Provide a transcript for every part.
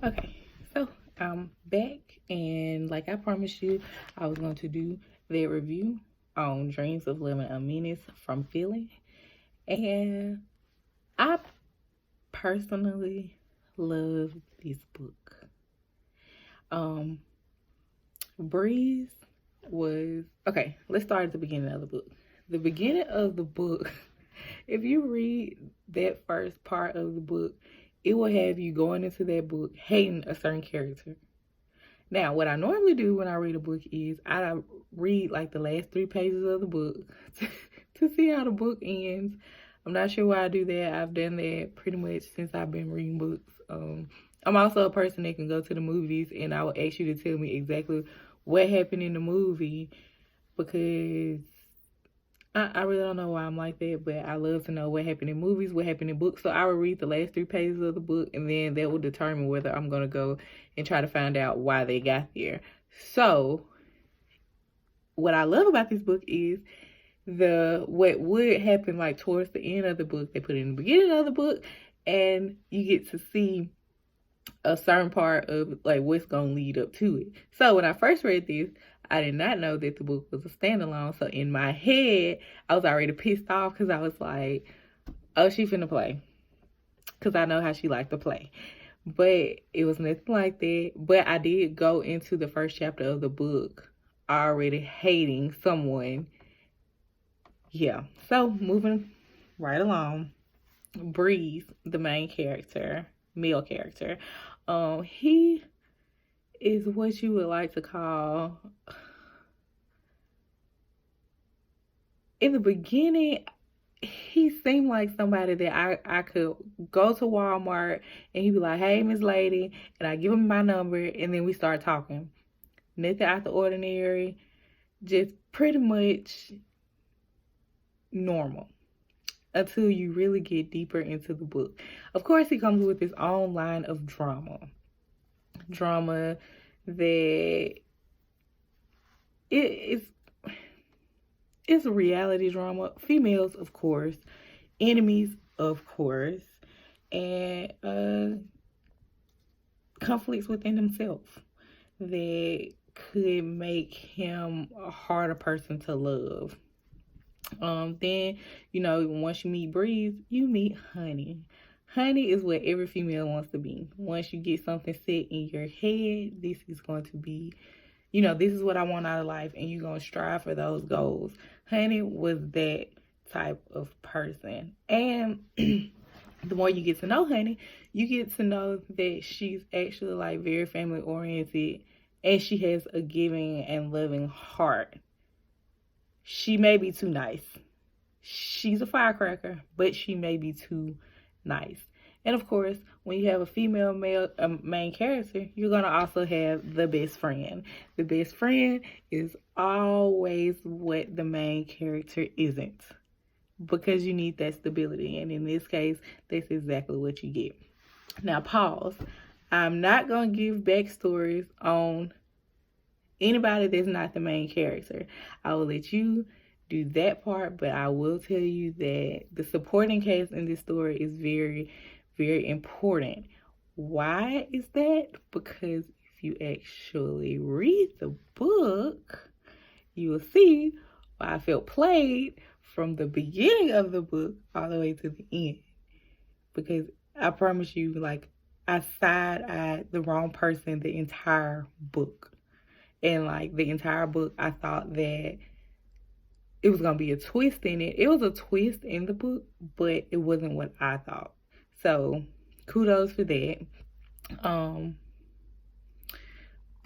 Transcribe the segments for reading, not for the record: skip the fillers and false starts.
Okay, so I'm back, and like I promised you, I was going to do their review on Dreams of Living a Menace from Philly. And I personally love this book. Um, Breeze was okay. Let's start at the beginning of the book. The beginning of the book, if you read that first part of the book, it will have you going into that book hating a certain character. Now, what I normally do when I read a book is I read like the last 3 pages of the book to see how the book ends. I'm not sure why I do that. I've done that pretty much since I've been reading books. I'm also a person that can go to the movies and I will ask you to tell me exactly what happened in the movie because I really don't know why I'm like that, but I love to know what happened in movies, what happened in books. So I will read the last 3 pages of the book, and then that will determine whether I'm going to go and try to find out why they got there. So what I love about this book is what would happen like towards the end of the book, they put it in the beginning of the book, and you get to see a certain part of like what's gonna lead up to it. So when I first read this, I did not know that the book was a standalone. So in my head, I was already pissed off because I was like, "Oh, she finna play," because I know how she liked to play. But it was nothing like that. But I did go into the first chapter of the book already hating someone. Yeah. So moving right along, Breeze, the main character, male character, he is what you would like to call, in the beginning, he seemed like somebody that I could go to Walmart and he'd be like, "Hey, Miss Lady," and I give him my number and then we start talking. Nothing out the ordinary, just pretty much normal until you really get deeper into the book. Of course, he comes with his own line of drama that it's a reality drama. Females, of course, enemies, of course, and conflicts within himself that could make him a harder person to love. Then, once you meet Breeze, you meet Honey. Honey is what every female wants to be. Once you get something set in your head, this is going to be, this is what I want out of life, and you're going to strive for those goals. Honey was that type of person. And the more you get to know Honey, you get to know that she's actually like very family oriented and she has a giving and loving heart. She may be too nice. She's a firecracker, but she may be too nice. And of course, when you have a female main character, you're going to also have the best friend. The best friend is always what the main character isn't, because you need that stability. And in this case, that's exactly what you get. Now, pause. I'm not going to give backstories on anybody that's not the main character. I will let you do that part, but I will tell you that the supporting cast in this story is very, very important. Why is that? Because if you actually read the book, you will see why I felt played from the beginning of the book all the way to the end. Because I promise you, like, I side-eyed the wrong person the entire book. And like the entire book, I thought that it was going to be a twist in it. It was a twist in the book, but it wasn't what I thought. So kudos for that.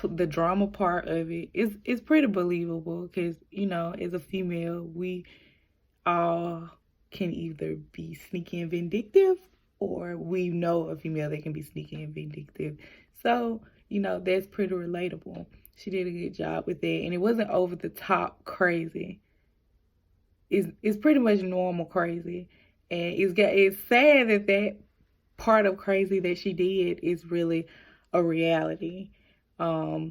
The drama part of it is pretty believable because, as a female, we all can either be sneaky and vindictive, or we know a female that can be sneaky and vindictive. So, that's pretty relatable. She did a good job with that, and it wasn't over the top crazy. It's pretty much normal crazy, and it's sad that part of crazy that she did is really a reality. But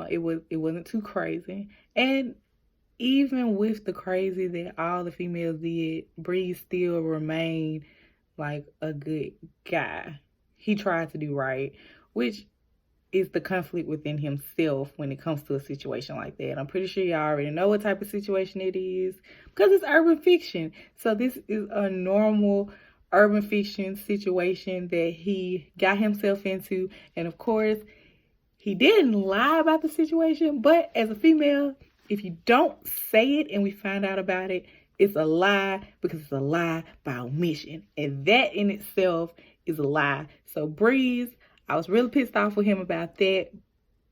it wasn't too crazy, and even with the crazy that all the females did, Breeze still remained like a good guy. he tried to do right, which is the conflict within himself when it comes to a situation like that. I'm pretty sure y'all already know what type of situation it is because it's urban fiction. So this is a normal urban fiction situation that he got himself into. And of course, he didn't lie about the situation, but as a female, if you don't say it and we find out about it, it's a lie because it's a lie by omission. And that in itself is a lie. So Breeze, I was really pissed off with him about that.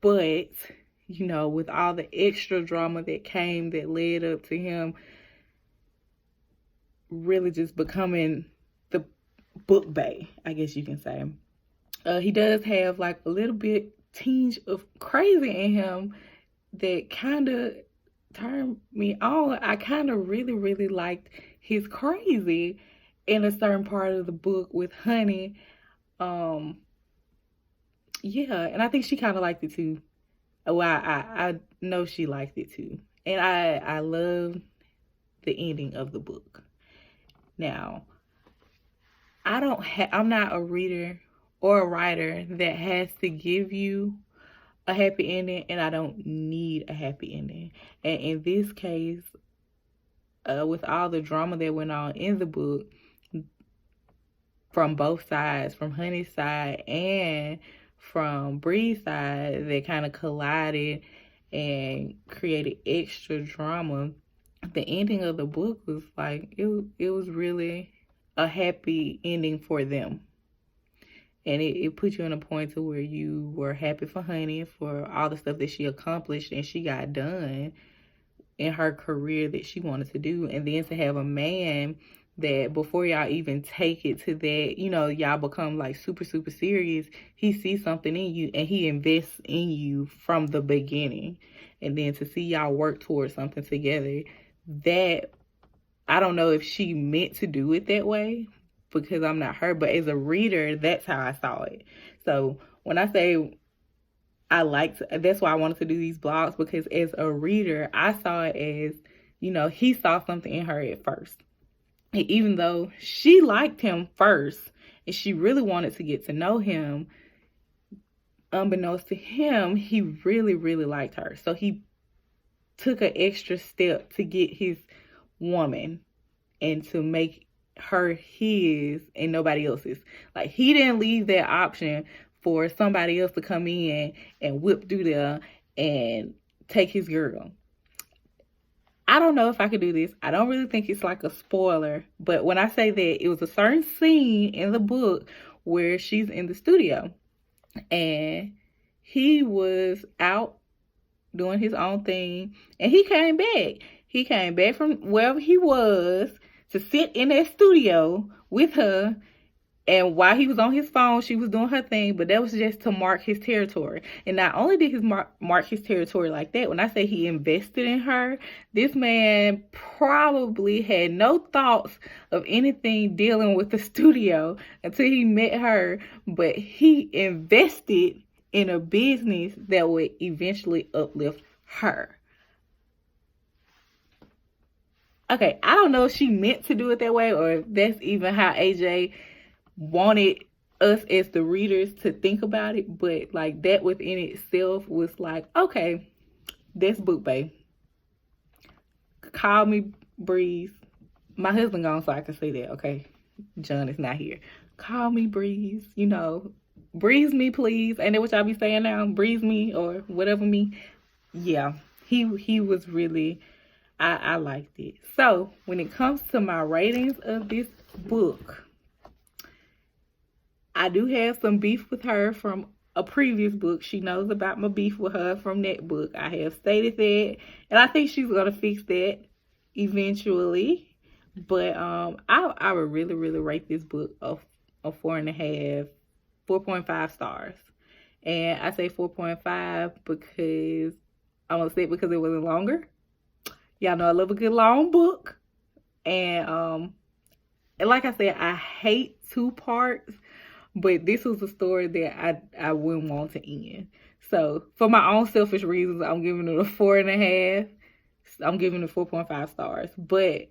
But, you know, with all the extra drama that came that led up to him really just becoming the book bae, I guess you can say. He does have like a little bit tinge of crazy in him that kind of turned me on. I kind of really liked his crazy in a certain part of the book with Honey. Yeah, and I think she kind of liked it too. Well, I know she liked it too. And I love the ending of the book. Now, I'm not a reader or a writer that has to give you a happy ending, and I don't need a happy ending. And in this case, with all the drama that went on in the book, from both sides, from Honey's side and from Bree's side, that kind of collided and created extra drama. The ending of the book was like, it was really a happy ending for them. And it put you in a point to where you were happy for Honey for all the stuff that she accomplished and she got done in her career that she wanted to do. And then to have a man that before y'all even take it to that, you know, y'all become like super serious, he sees something in you and he invests in you from the beginning. And then to see y'all work towards something together, that, I don't know if she meant to do it that way because I'm not her, but as a reader, that's how I saw it. So when I say that's why I wanted to do these blogs, because as a reader, I saw it as, you know, he saw something in her at first. And even though she liked him first and she really wanted to get to know him, unbeknownst to him, he really liked her. So he took an extra step to get his woman and to make her his and nobody else's. Like, he didn't leave that option for somebody else to come in and whip through there and take his girl. I don't know if I could do this. I don't really think it's like a spoiler, but when I say that, it was a certain scene in the book where she's in the studio and he was out doing his own thing and he came back. He came back from wherever he was to sit in that studio with her. And while he was on his phone, she was doing her thing, but that was just to mark his territory. And not only did he mark his territory like that, when I say he invested in her, this man probably had no thoughts of anything dealing with the studio until he met her, but he invested in a business that would eventually uplift her. Okay, I don't know if she meant to do it that way or if that's even how AJ wanted us as the readers to think about it, but like that within itself was like, okay, that's book bae. Call me Breeze. My husband gone, so I can say that. Okay, John is not here. Call me Breeze. You know, breeze me, please. Ain't that what y'all be saying now? Breeze me or whatever me. Yeah, he was really. I liked it. So when it comes to my ratings of this book, I do have some beef with her from a previous book. She knows about my beef with her from that book. I have stated that, and I think she's gonna fix that eventually. But I would really rate this book a 4.5, 4.5 stars. And I say 4.5 because I'm gonna say it because it wasn't longer. Y'all know I love a good long book. And like I said, I hate 2 parts. But this was a story that I wouldn't want to end. So for my own selfish reasons, I'm giving it a 4.5. I'm giving it 4.5 stars. But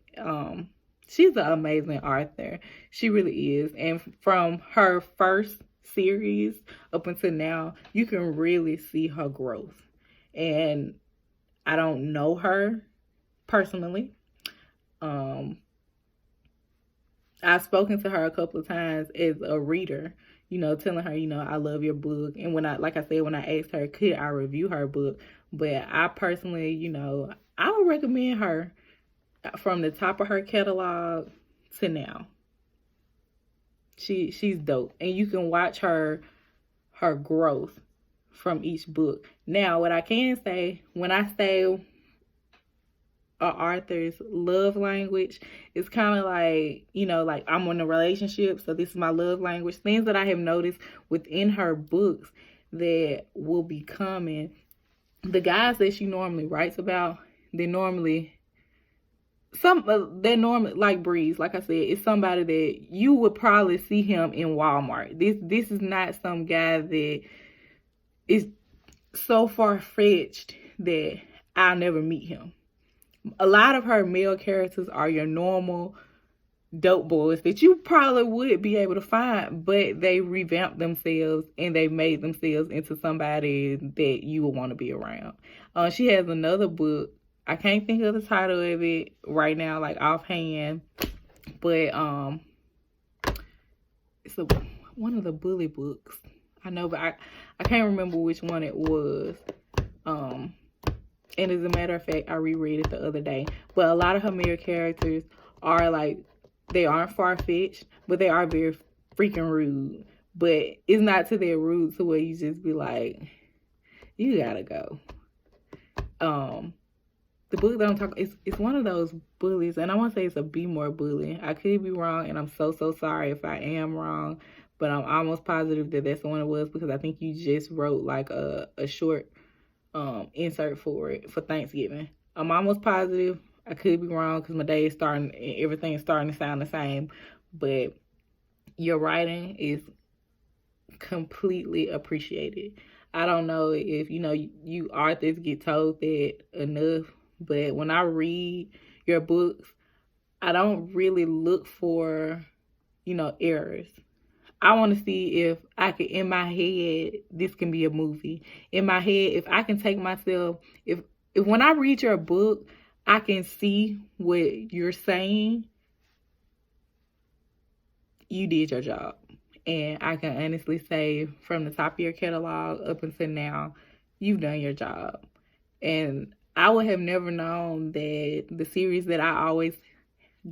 she's an amazing author. She really is. And from her first series up until now, you can really see her growth. And I don't know her personally. I've spoken to her a couple of times as a reader, telling her, I love your book. And like I said, when I asked her, could I review her book? But I personally, I would recommend her from the top of her catalog to now. She's dope. And you can watch her growth from each book. Now, what I can say, when I say a author's love language, it's kind of like, like I'm in a relationship, so this is my love language. Things that I have noticed within her books that will be coming. The guys that she normally writes about, they're normally like Breeze. Like I said, it's somebody that you would probably see him in Walmart. This is not some guy that is so far-fetched that I'll never meet him. A lot of her male characters are your normal dope boys that you probably would be able to find, but they revamped themselves and they made themselves into somebody that you would want to be around. She has another book. I can't think of the title of it right now, like offhand, but it's one of the bully books. I know, but I can't remember which one it was. And as a matter of fact, I reread it the other day. But a lot of her male characters are like, they aren't far-fetched, but they are very freaking rude. But it's not to their rude to where you just be like, you gotta go. The book that I'm talking, it's one of those bullies, and I want to say it's a Be More bully. I could be wrong, and I'm so sorry if I am wrong, but I'm almost positive that that's the one it was, because I think you just wrote like a short insert for it for Thanksgiving. I'm almost positive. I could be wrong because my day is starting, everything is starting to sound the same, but your writing is completely appreciated. I don't know if you authors get told that enough, but when I read your books, I don't really look for errors. I want to see if I can, in my head, this can be a movie. In my head, if I can take myself, if when I read your book, I can see what you're saying, you did your job. And I can honestly say, from the top of your catalog up until now, you've done your job. And I would have never known that the series that I always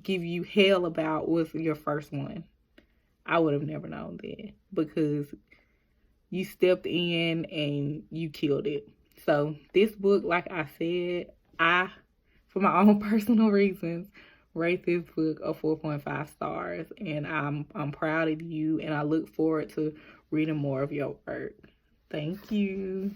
give you hell about was your first one. I would have never known that, because you stepped in and you killed it. So this book, like I said, for my own personal reasons, rate this book a 4.5 stars. And I'm proud of you, and I look forward to reading more of your work. Thank you.